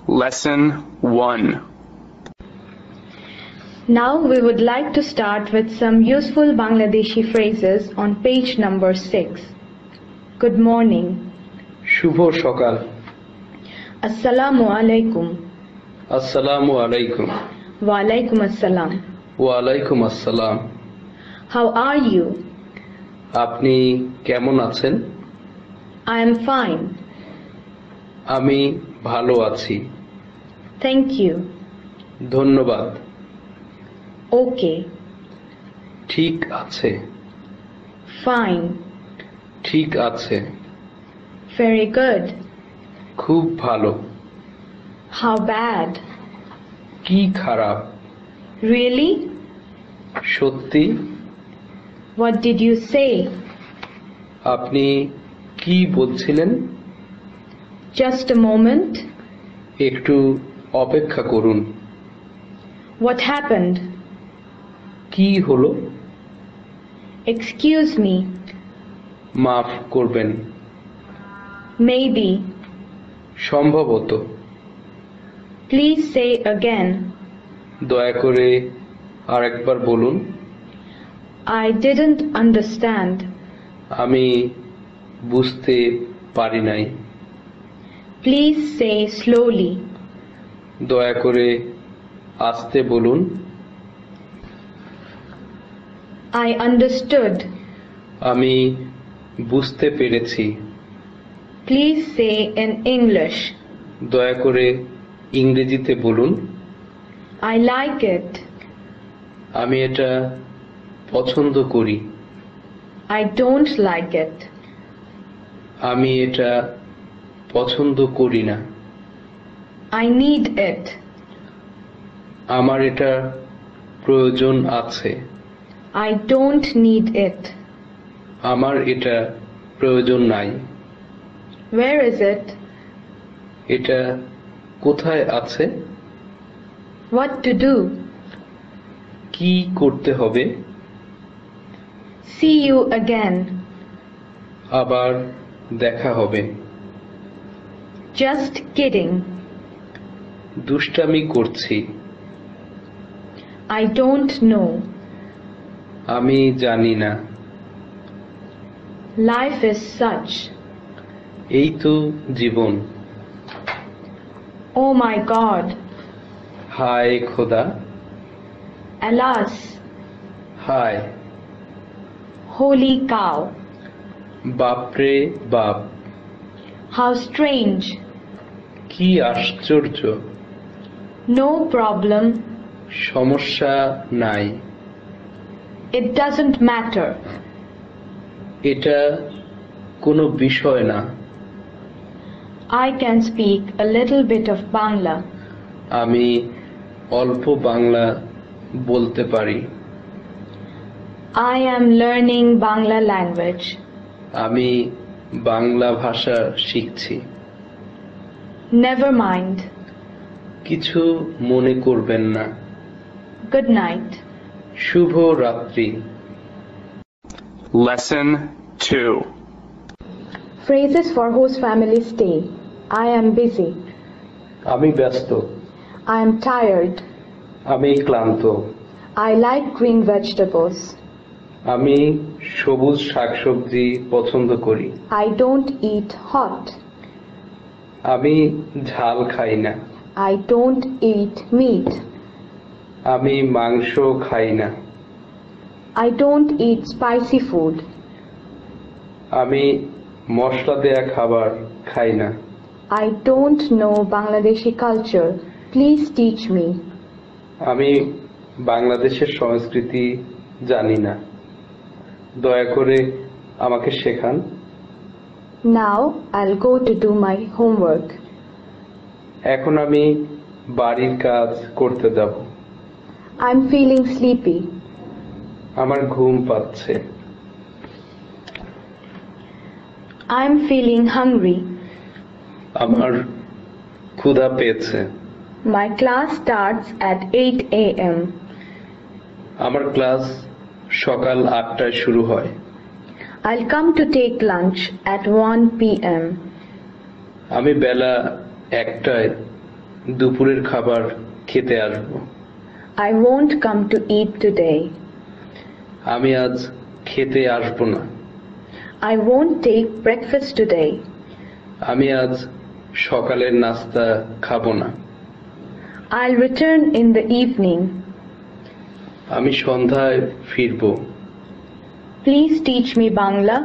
Lesson 1. Now we would like to start with some useful Bangladeshi phrases on page number 6. Good morning. শুভ সকাল। Assalamu alaikum. আসসালামু আলাইকুম। Wa alaikum assalam. ওয়ালাইকুম আসসালাম। How are you? আপনি কেমন আছেন? I am fine. আমি ভালো আছি। Thank you. ধন্যবাদ। Okay. ঠিক আছে। Fine. ঠিক আছে। Very good. খুব ভালো। How bad? কি খারাপ? Really? সত্যি? What did you say? আপনি কি বলছিলেন? Just a moment. একটু অপেক্ষা করুন। What happened? কি হলো? Excuse me. মাফ করবেন। Maybe. সম্ভবত। Please say again. দয়া করে আরেকবার বলুন। I didn't understand. আমি বুঝতে পারি নাই। Please say slowly. দয়া করে আস্তে বলুন। I understood. আমি বুঝতে পেরেছি। Please say in English. দয়া করে ইংরেজিতে বলুন। I like it. আমি এটা পছন্দ করি। I don't like it. আমি এটা পছন্দ করি না। I need it. আমার এটা প্রয়োজন আছে। I don't need it. আমার এটা প্রয়োজন নাই। Where is it? এটা কোথায় আছে? What to do? কি করতে হবে? See you again. আবার দেখা হবে। Just kidding. দুষ্টামি করছি। I don't know. আমি জানি না। Life is such. এই তো জীবন। Oh my God. হায় খোদা। Alas. হায়। Holy cow. বাপরে বাপ। How strange. কি আশ্চর্য। No problem. সমস্যা নাই। It doesn't matter. এটা কোনো বিষয় না। I can speak a little bit of Bangla. আমি অল্প বাংলা বলতে পারি। I am learning Bangla language. আমি বাংলা ভাষা শিখছি। Never mind. কিছু মনে করবেন না। Good night. শুভ রাত্রি। Lesson 2. Phrases for whose family stay. I am busy. আমি ব্যস্ত। I am tired. আমি ক্লান্ত। I like green vegetables. আমি সবুজ শাকসবজি পছন্দ করি। I don't eat hot. আমি ঝাল খাই না। I don't eat meat. আমি মাংস খাই না। I don't eat spicy food. আমি মশলা দেয়া খাবার খাই না। I don't know Bangladeshi culture. Please teach me. আমি বাংলাদেশের সংস্কৃতি জানি না। দয়া করে আমাকে শেখান। Now I'll go to do my homework. এখন আমি বাড়ির কাজ করতে যাব। I'm feeling sleepy. আমার ঘুম পাচ্ছে। I'm feeling hungry. আমার ক্ষুধা পেয়েছে। My class starts at 8 a.m. আমার ক্লাস সকাল 8টায় শুরু হয়। I'll come to take lunch at 1 p.m. আমি বেলা 1টায় দুপুরের খাবার খেতে আসব। I won't come to eat today. আমি আজ খেতে আসব না। I won't take breakfast today. আমি আজ সকালের নাস্তা খাবো না। I'll return in the evening. আমি সন্ধ্যায় ফিরব। Please teach me Bangla.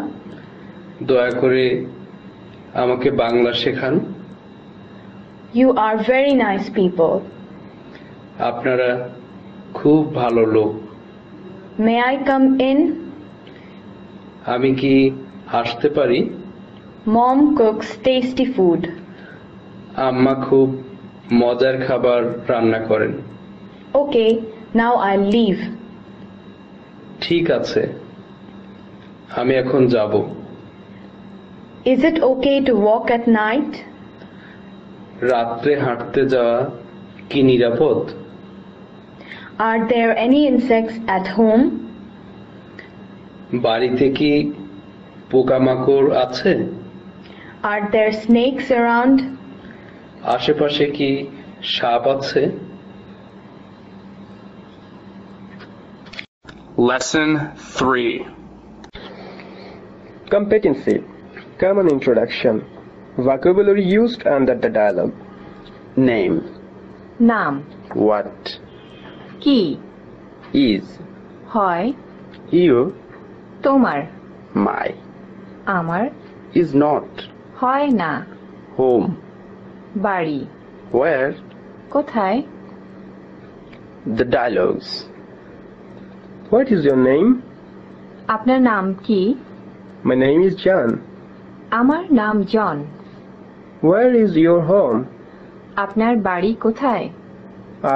দয়া করে আমাকে বাংলা শেখান। You are very nice people. আপনারা খুব ভালো লোক। May I come in? আমি কি আসতে পারি? Mom cooks tasty food. আম্মা খুব মজার খাবার রান্না করেন। Okay, now I'll leave. ঠিক আছে, আমি এখন যাব। Is it okay to walk at night? রাত্রে হাঁটতে যাওয়া কি নিরাপদ? Are there any insects at home? বাড়িতে কি পোকামাকড় আছে? Are there snakes around? আশেপাশে কি সাপ আছে? Lesson 3. Competency. Common introduction. Vocabulary used under the dialogue. Name. নাম What কি is হয় you? তোমার My আমার is not হয় না home. বাড়ি Where? কোথায় The dialogues. What is your name? আপনার নাম কি? My name is John. আমার নাম জন। Where is your home? আপনার বাড়ি কোথায়?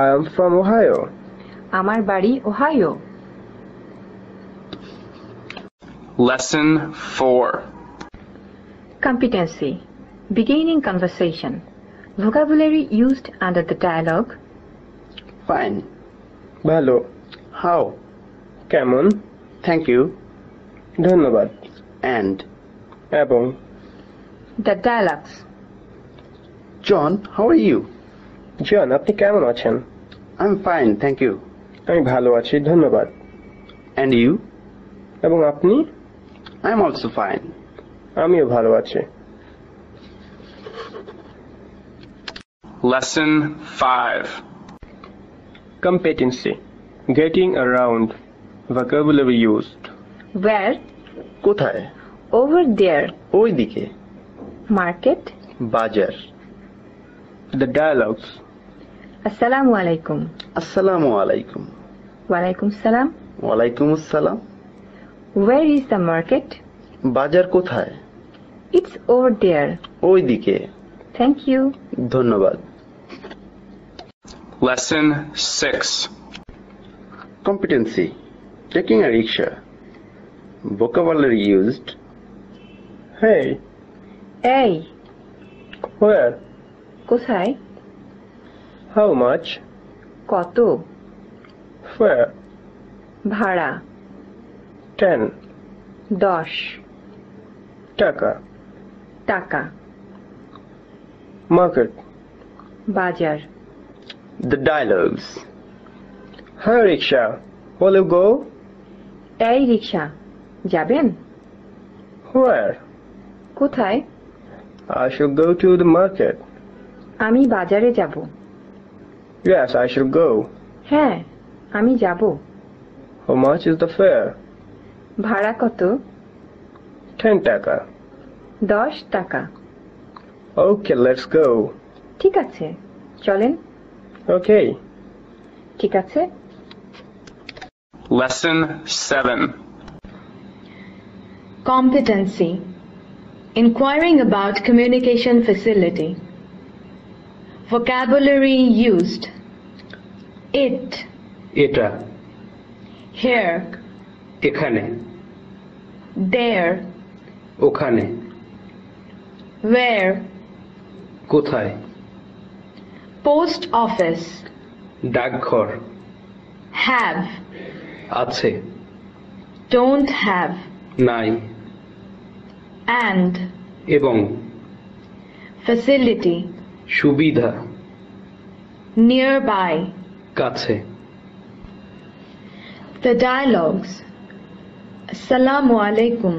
I am from Ohio. আমার বাড়ি Ohio. Lesson 4. Competency. Beginning conversation. Vocabulary used under the dialogue. Fine. ভালো। How? কেমন? Thank you. ধন্যবাদ। And এবং The dialogues. John, how are you? জন, আপনি কেমন আছেন? I'm fine, thank you. আমি ভালো আছি, ধন্যবাদ। And you? এবং আপনি? I'm also fine. আমিও ভালো আছি। Lesson 5. Competency. Getting around. Vocabulary used. Where? কোথায়? Over there. ওইদিকে। Market. বাজার। The dialogues. Assalamu alaikum. আসসালামু আলাইকুম। Walaikum salam. ওয়ালাইকুম আসসালাম। Where is the market? বাজার কোথায়? It's over there. ওইদিকে। Thank you. ধন্যবাদ। Lesson 6. Competency. Taking a rickshaw. Vocabulary used. Hey, এই where? কোথায়? How much? কত? Where? ভাড়া 10. 10 টাকা। টাকা। Market. বাজার। The dialogues. Hi, rickshaw. Will you go? এই রিকশা যাবেন? Where? কোথায়? I shall go to the market. আমি বাজারে যাব। Yes, I shall go. হ্যাঁ, আমি যাব। How much is the fare? ভাড়া কত? 10 টাকা। 10 টাকা। Okay, let's go. ঠিক আছে, চলেন। Okay. ঠিক আছে। Lesson 7. Competency. Inquiring about communication facility. Vocabulary used. It. এটা, Here. এখানে, There. ওখানে, Where. কোথায়, Post office. ডাকঘর, Have. আছে, Don't have. নাই, And. এবং, Facility. সুবিধা, nearby. কাছে। The dialogues. Assalamu alaikum.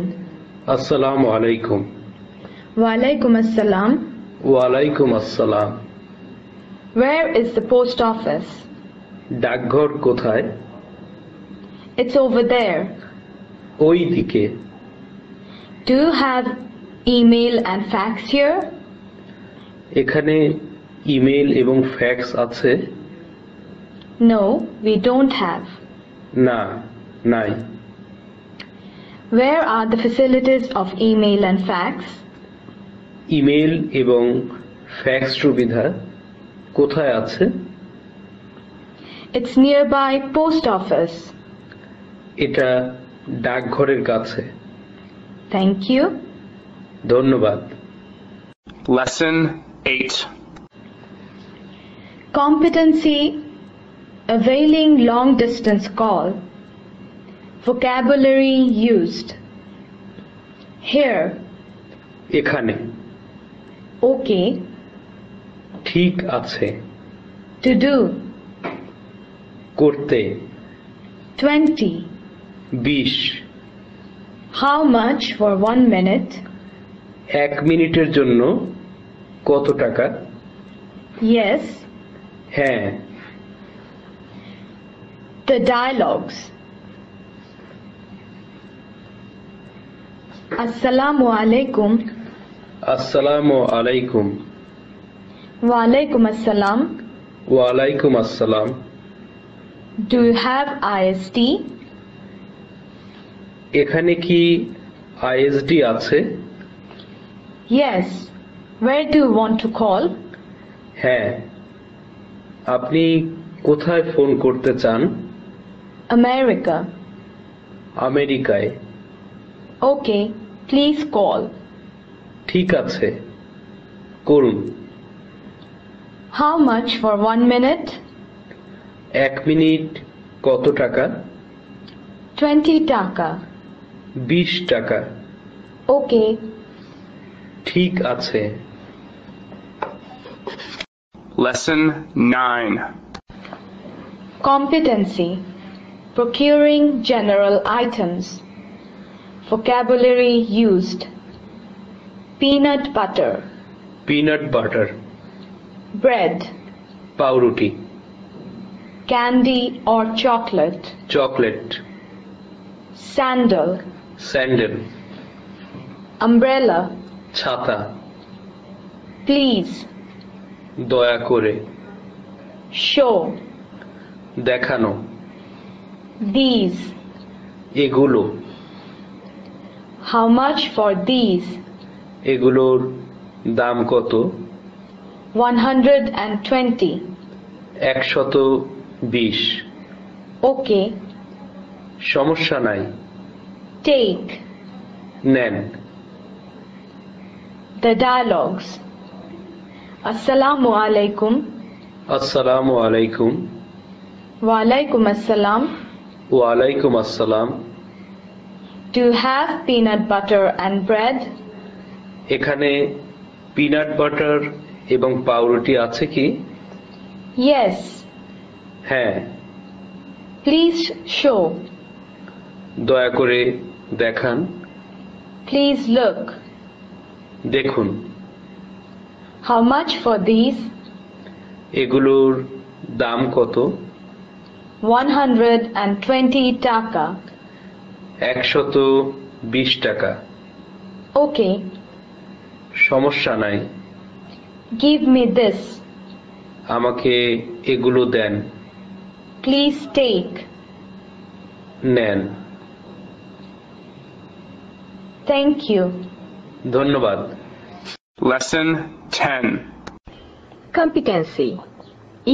আসসালামু আলাইকুম। Wa alaikum assalam. ওয়ালাইকুম আসসালাম। Where is the post office? ডাকঘর কোথায়? It's over there. ওই দিকে। Do you have email and fax here? এখানে ইমেল এবং ফ্যাক্স আছে? No, we don't have. না, নাই। Where are the facilities of email and fax? Email এবং ফ্যাক্স সুবিধা কোথায় আছে? It's nearby post office. এটা ডাকঘরের কাছে। Thank you. ধন্যবাদ। Lesson 8. Competency availing long distance call. Vocabulary used. Here. এখানে। Okay. ঠিক আছে। To do. করতে। 20. 20। How much for 1 minute? 1 মিনিটের জন্য কত টাকা? Yes. হ্যাঁ। The dialogues. Assalamu alaikum. আসসালামু আলাইকুম। Wa alaikum assalam. ওয়ালাইকুম আসসালাম। Do you have ISD? এখানে কি আইএসডি আছে? Yes. Where do you want to call? হ্যাঁ। আপনি কোথায় ফোন করতে চান? America. আমেরিকায়। Okay. Please call. ঠিক আছে, করুন। How much for 1 minute? 1 minute কত টাকা? 20 taka. 20 টাকা। Okay. ঠিক আছে। Lesson 9. Competency. Procuring general items. Vocabulary used. Peanut butter. Peanut butter. Bread. পাউরুটি। Candy or chocolate. Chocolate. Sandal. Sandal. Umbrella. ছাতা। Please. দয়া করে। Show. দেখানো। These. এগুলো। How much for these? এগুলোর দাম কত? 120. 120। Okay. সমস্যা নাই। Take. নেন। The dialogues. Assalamu alaikum. আসসালামু আলাইকুম। Wa alaikum assalam. ওয়ালাইকুম আসসালাম। Do you have peanut butter and bread? এখানে পিনাট বাটার এবং পাউরুটি আছে কি? Yes. হ্যাঁ। Please show. দয়া করে দেখান। Please look. দেখুন। How much for these? এগুলোর দাম কত? 120 taka. 120 টাকা। Okay. সমস্যা নাই। Give me this. আমাকে এগুলো দেন। Please take. নেন। Thank you. ধন্যবাদ। Lesson 10. Competency.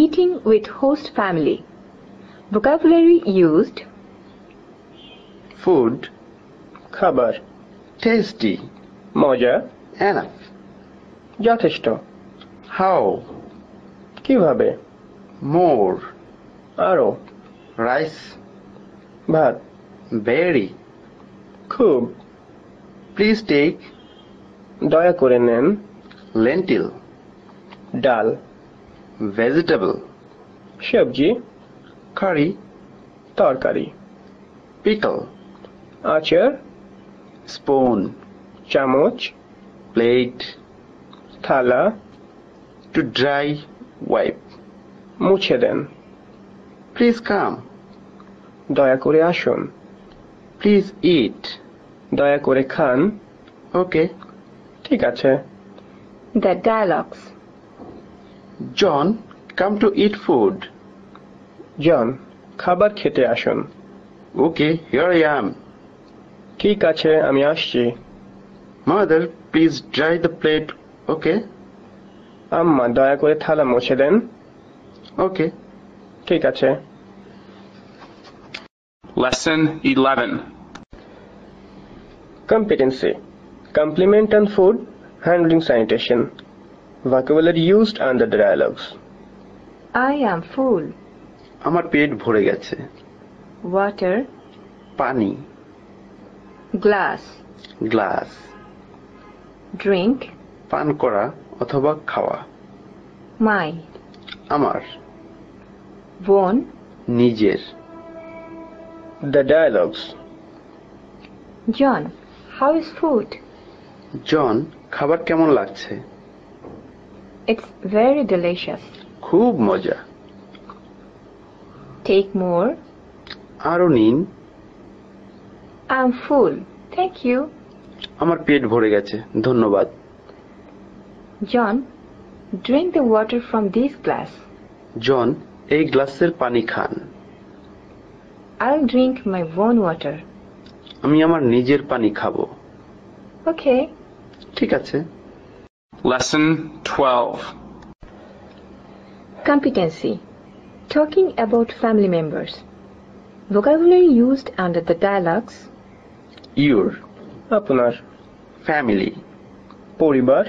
Eating with host family. Vocabulary used. Food. খাবার। Tasty. মজা। Enough. যথেষ্ট। How. কিভাবে। More. আরো। Rice. ভাত। Very. খুব। Please take. দয়া করে নেন। Lentil. ডাল। Vegetable. সবজি, curry, তরকারি, pickle, আচার, spoon, চামচ, plate, থালা, to dry, wipe. মুছে দেন। Please come. দয়া করে আসুন। Please eat. দয়া করে খান। Okay. ঠিক আছে। The dialogues. John, come to eat food. জন, খাবার খেতে আসুন। Okay, here I am. ঠিক আছে, আমি আসছি। Mother, please dry the plate. Okay. আম্মা, দয়া করে থালা মুছে দেন। Okay. ঠিক আছে। Lesson 11. Competency. Complement on food, handling sanitation. Vocabulary used under the dialogues. I am full. আমার পেট ভরে গেছে। Water. পানি, Glass. Glass, Drink. পান করা অথবা খাওয়া। My. আমার, One. নিজের। The dialogues. John, how is food? জন, খাবার কেমন লাগছে? It's very delicious. খুব মজা। Take more. আরো নিন। I'm full. Thank you. আমার পেট ভরে গেছে, ধন্যবাদ। John, drink the water from this glass. জন, এই গ্লাসের পানি খান। I'll drink my own water. আমি আমার নিজের পানি খাবো। Okay. ঠিক আছে। Lesson 12. Competency. Talking about family members. Vocabulary used under the dialogues. Your, আপনার, family, পরিবার,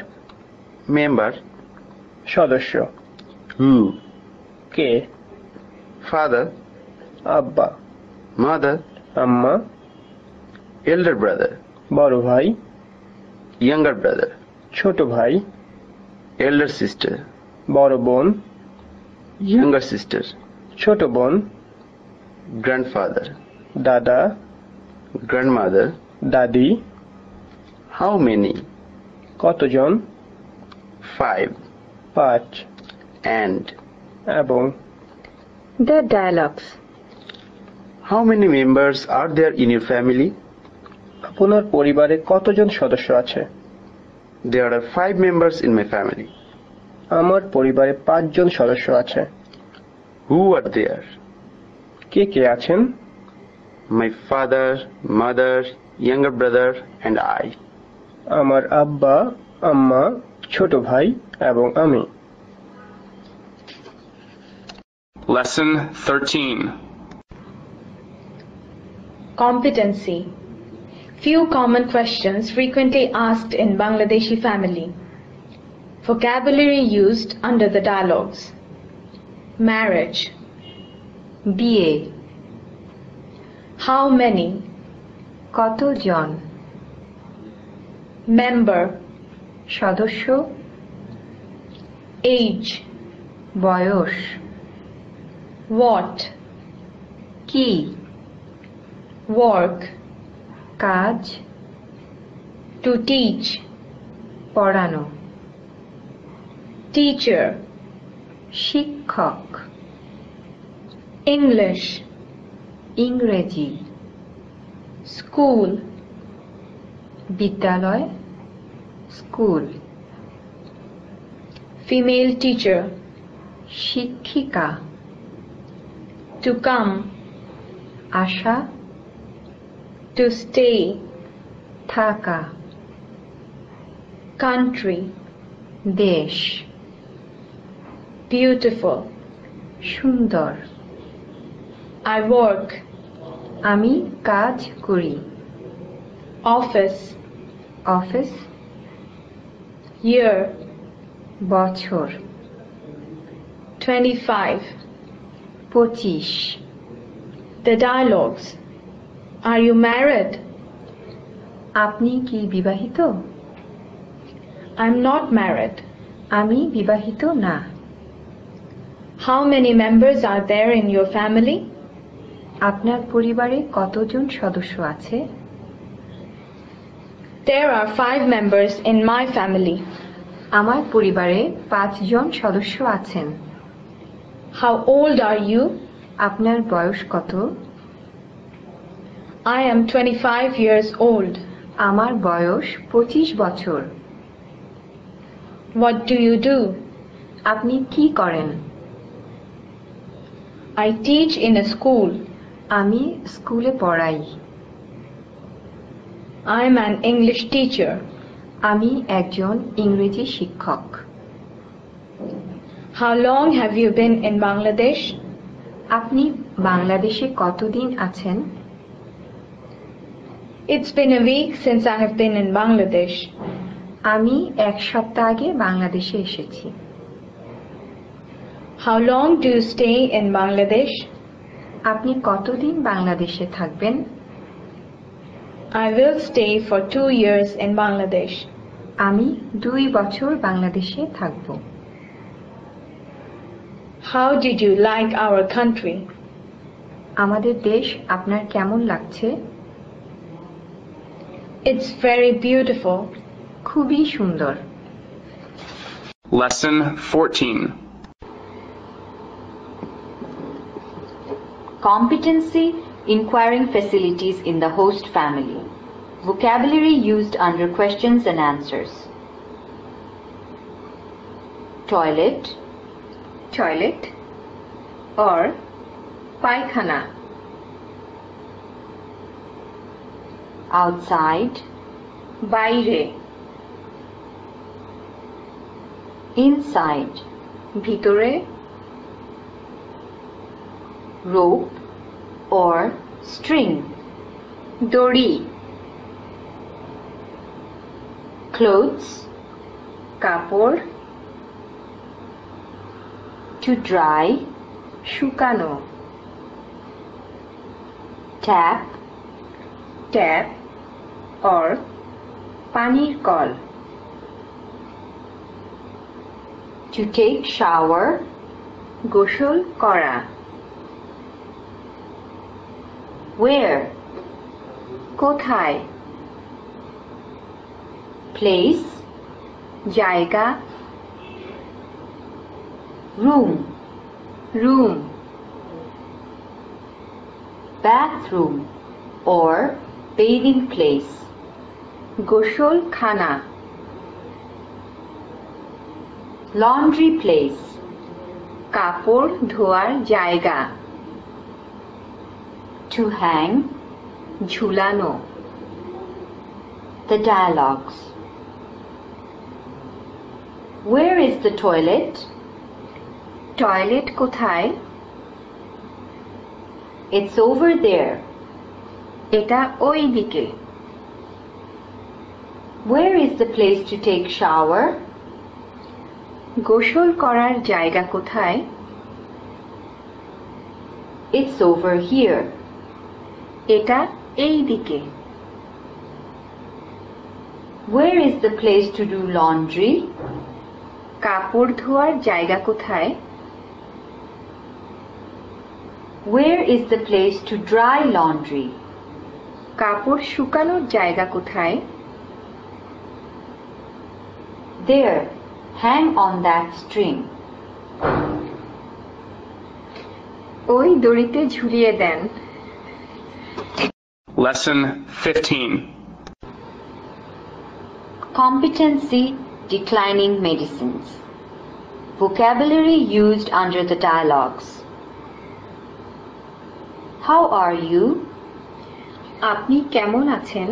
member, সদস্য, who, কে, father, আব্বা, mother, আম্মা, elder brother, বড় ভাই, younger brother, ছোট ভাই, elder sister, বড় বোন, younger sister, ছোট বোন, grandfather, দাদা, grandmother. দাদি, How many? কতজন, 5. 5, And এবং The dialogues. how many members are there in your family? আপনার পরিবারে কতজন সদস্য আছে? There are 5 members in my family. আমার পরিবারে 5 জন সদস্য আছে। Who are there? কে কে আছেন? My father, mother, younger brother, and I. আমার আব্বা, আম্মা, ছোট ভাই এবং আমি। Lesson 13. Competency. Few common questions frequently asked in Bangladeshi family. Vocabulary used under the dialogues. Marriage. বিয়ে। How many? কতজন? Member. সদস্য। Age. বয়স। What? কি? Work. কাজ। To teach. পড়ানো। Teacher. শিক্ষক। English. ইংরেজি। School. বিদ্যালয়। স্কুল। Female teacher. শিক্ষিকা। To come. আসা। To stay. থাকা। Country. দেশ। Beautiful. সুন্দর। I work. আমি কাজ করি। Office. অফিস। Year. বছর। 25. 25। The dialogues. Are you married? আপনি কি বিবাহিত? I'm not married. আমি বিবাহিত না। How many members are there in your family? আপনার পরিবারে কতজন সদস্য আছে? There are 5 members in my family. আমার পরিবারে 5 জন সদস্য আছেন। How old are you? আপনার বয়স কত? I am 25 years old. আমার বয়স 25 বছর। What do you do? আপনি কি করেন? I teach in a school. আমি স্কুলে পড়াই। I am an English teacher. আমি একজন ইংরেজি শিক্ষক। How long have you been in Bangladesh? আপনি বাংলাদেশে কতদিন আছেন? It's been a week since I have been in Bangladesh. আমি 1 সপ্তাহ আগে বাংলাদেশে এসেছি। How long do you stay in Bangladesh? আপনি কতদিন বাংলাদেশে থাকবেন? I will stay for 2 years in Bangladesh. আমি 2 বছর বাংলাদেশে থাকব। How did you like our country? আমাদের দেশ আপনার কেমন লাগছে? It's very beautiful. খুবই সুন্দর। Lesson 14. Competency inquiring facilities in the host family. Vocabulary used under questions and answers. Toilet, toilet or পায়খানা। outside, বাইরে, inside, ভিতরে, rope or string, দড়ি, clothes, কাপড়, to dry, শুকানো, tap, ট্যাপ or পানির call, to take shower, গোসল করা, where, কোথায়, place, জায়গা, room, room, bathroom or bathing place, গোসলখানা, laundry place, কাপড় ধোয়ার জায়গা, to hang, ঝুলানো, the dialogues. Where is the toilet? Toilet কোথায়? It's over there. এটা ওই দিকে। Where is the place to take shower? গোসল করার জায়গা কোথায়? It's over here. এটা এই দিকে। Where is the place to do laundry? কাপড় ধোয়ার জায়গা কোথায়? Where is the place to dry laundry? কাপড় শুকানোর জায়গা কোথায়? There, hang on that string. ওই দড়িতে ঝুলিয়ে দেন। Lesson 15. Competency declining medicines. Vocabulary used under the dialogues. How are you? আপনি কেমন আছেন?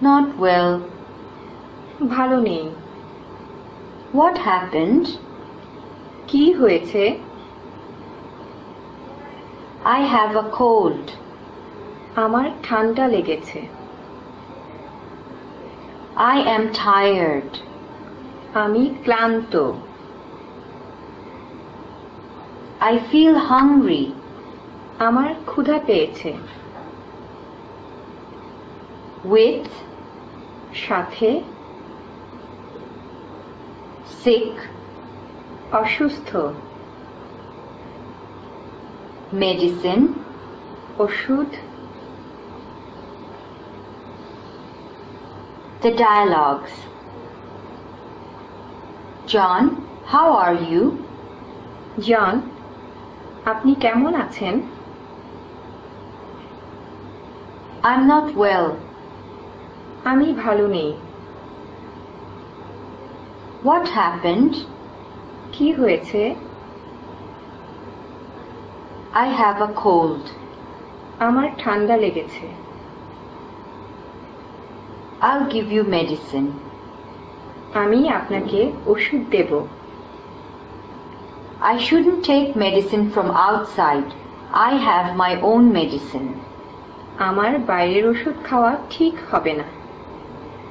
Not well. ভালো নেই। What happened? কি হয়েছে? I have a cold. আমার ঠান্ডা লেগেছে। I am tired. আমি ক্লান্ত। I feel hungry. আমার ক্ষুধা পেয়েছে। With, সাথে, sick, অসুস্থ, medicine, ওষুধ, the dialogues. John, how are you? জন, আপনি কেমন আছেন? I'm not well. আমি ভালো নেই। What happened? কি হয়েছে? I have a cold. আমার ঠান্ডা লেগেছে। I'll give you medicine. আমি আপনাকে ওষুধ দেব। I shouldn't take medicine from outside. I have my own medicine. আমার বাইরের ওষুধ খাওয়া ঠিক হবে না।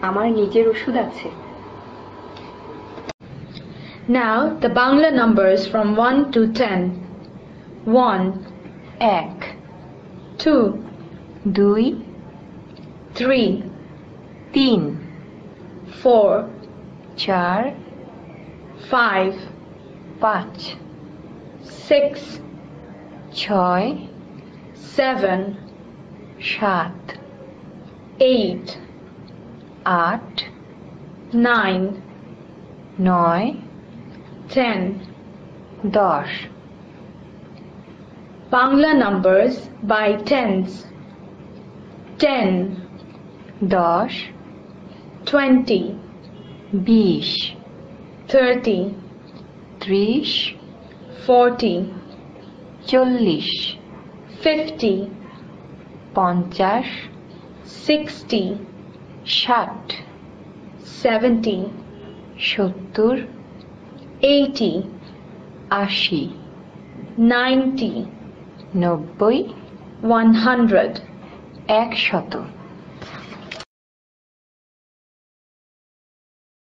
আমার নিজের ওষুধ আছে। Now the Bangla numbers from 1 to 10. 1, 1, 2, 2, 3, 3, 4, 4, 5, 5, 6, 6, 7, 7, 8, 8, 9, 9, 10. 10. Bangla numbers by tens. 10, 10, 20, 20, 30, 30, 40, 40, 50, 50, 60, 60, 70, 70, 80, 80, 90, 90, 100. 100